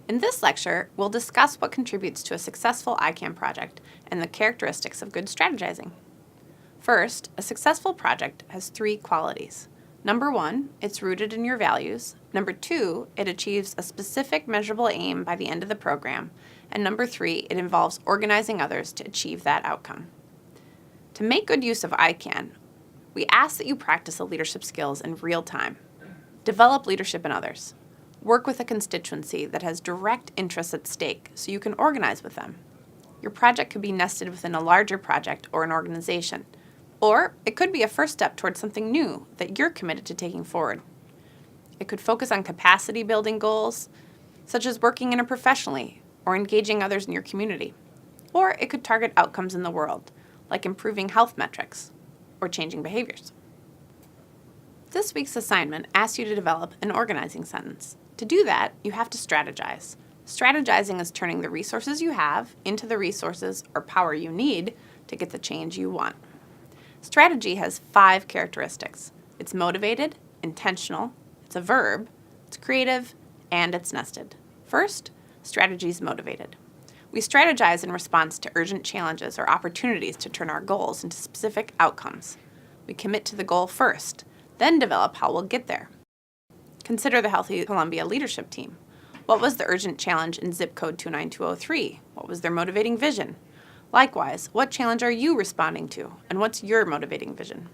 In this lecture, we'll discuss what contributes to a successful ICAM project and the characteristics of good strategizing. First, a successful project has 3 qualities. Number 1, it's rooted in your values. Number 2, it achieves a specific measurable aim by the end of the program. And number 3, it involves organizing others to achieve that outcome. To make good use of ICAN, we ask that you practice the leadership skills in real time. Develop leadership in others. Work with a constituency that has direct interests at stake so you can organize with them. Your project could be nested within a larger project or an organization. Or it could be a first step towards something new that you're committed to taking forward. It could focus on capacity building goals, such as working interprofessionally or engaging others in your community. Or it could target outcomes in the world, like improving health metrics or changing behaviors. This week's assignment asks you to develop an organizing sentence. To do that, you have to strategize. Strategizing is turning the resources you have into the resources or power you need to get the change you want. Strategy has 5 characteristics. It's motivated, intentional, it's a verb, it's creative, and it's nested. First, strategy is motivated. We strategize in response to urgent challenges or opportunities to turn our goals into specific outcomes. We commit to the goal first, then develop how we'll get there. Consider the Healthy Columbia leadership team. What was the urgent challenge in zip code 29203? What was their motivating vision? Likewise, what challenge are you responding to, and what's your motivating vision?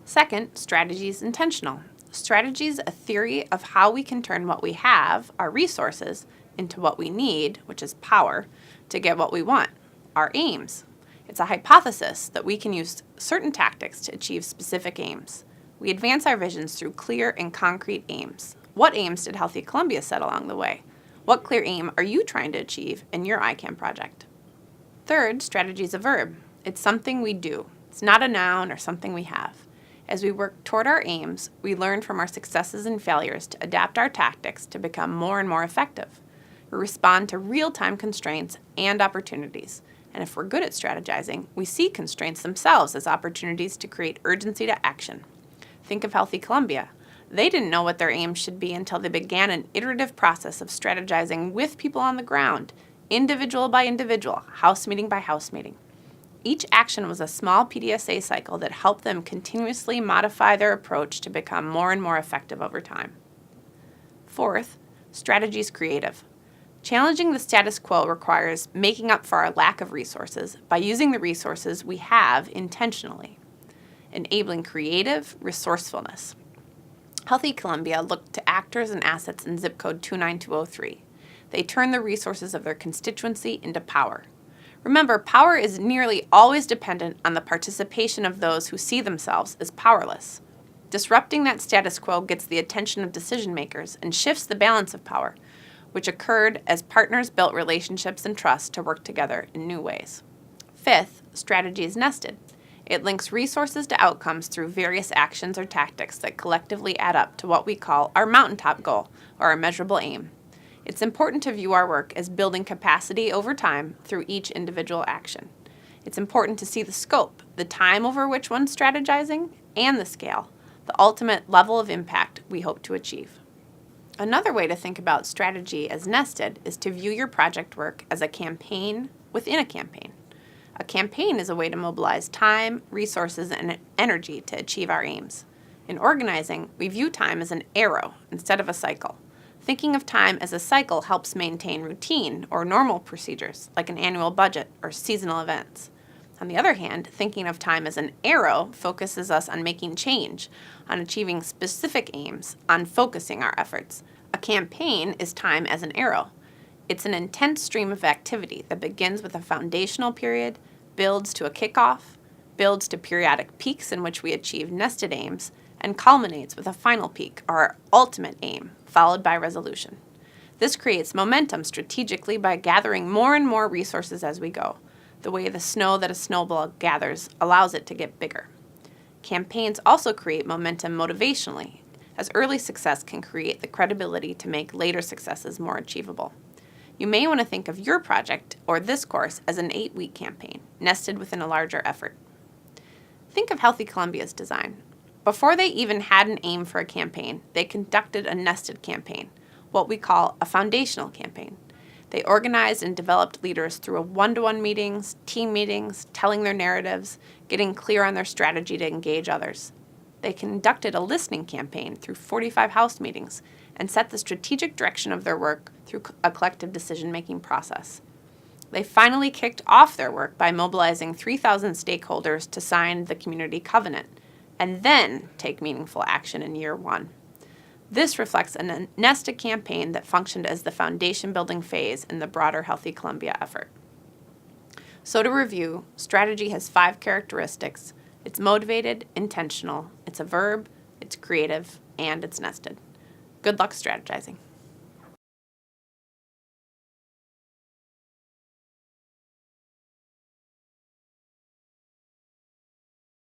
Second, strategy is intentional. Strategy is a theory of how we can turn what we have, our resources, into what we need, which is power, to get what we want, our aims. It's a hypothesis that we can use certain tactics to achieve specific aims. We advance our visions through clear and concrete aims. What aims did Healthy Columbia set along the way? What clear aim are you trying to achieve in your ICAM project? Third, strategy is a verb. It's something we do. It's not a noun or something we have. As we work toward our aims, we learn from our successes and failures to adapt our tactics to become more and more effective. We respond to real-time constraints and opportunities. And if we're good at strategizing, we see constraints themselves as opportunities to create urgency to action. Think of Healthy Columbia. They didn't know what their aims should be until they began an iterative process of strategizing with people on the ground, individual by individual, house meeting by house meeting. Each action was a small PDSA cycle that helped them continuously modify their approach to become more and more effective over time. Fourth, strategy is creative. Challenging the status quo requires making up for our lack of resources by using the resources we have intentionally, enabling creative resourcefulness. Healthy Columbia looked to actors and assets in zip code 29203. They turn the resources of their constituency into power. Remember, power is nearly always dependent on the participation of those who see themselves as powerless. Disrupting that status quo gets the attention of decision makers and shifts the balance of power, which occurred as partners built relationships and trust to work together in new ways. Fifth, strategy is nested. It links resources to outcomes through various actions or tactics that collectively add up to what we call our mountaintop goal or our measurable aim. It's important to view our work as building capacity over time through each individual action. It's important to see the scope, the time over which one's strategizing, and the scale, the ultimate level of impact we hope to achieve. Another way to think about strategy as nested is to view your project work as a campaign within a campaign. A campaign is a way to mobilize time, resources, and energy to achieve our aims. In organizing, we view time as an arrow instead of a cycle. Thinking of time as a cycle helps maintain routine or normal procedures, like an annual budget or seasonal events. On the other hand, thinking of time as an arrow focuses us on making change, on achieving specific aims, on focusing our efforts. A campaign is time as an arrow. It's an intense stream of activity that begins with a foundational period, builds to a kickoff, builds to periodic peaks in which we achieve nested aims, and culminates with a final peak, or our ultimate aim, followed by resolution. This creates momentum strategically by gathering more and more resources as we go. The way the snow that a snowball gathers allows it to get bigger. Campaigns also create momentum motivationally, as early success can create the credibility to make later successes more achievable. You may want to think of your project or this course as an 8-week campaign, nested within a larger effort. Think of Healthy Columbia's design. Before they even had an aim for a campaign, they conducted a nested campaign. what we call a foundational campaign. They organized and developed leaders through one-to-one meetings, team meetings, telling their narratives, getting clear on their strategy to engage others. They conducted a listening campaign through 45 house meetings and set the strategic direction of their work through a collective decision-making process. They finally kicked off their work by mobilizing 3,000 stakeholders to sign the community covenant and then take meaningful action in year 1. This reflects a nested campaign that functioned as the foundation-building phase in the broader Healthy Columbia effort. So to review, strategy has 5 characteristics. It's motivated, intentional, it's a verb, it's creative, and it's nested. Good luck strategizing.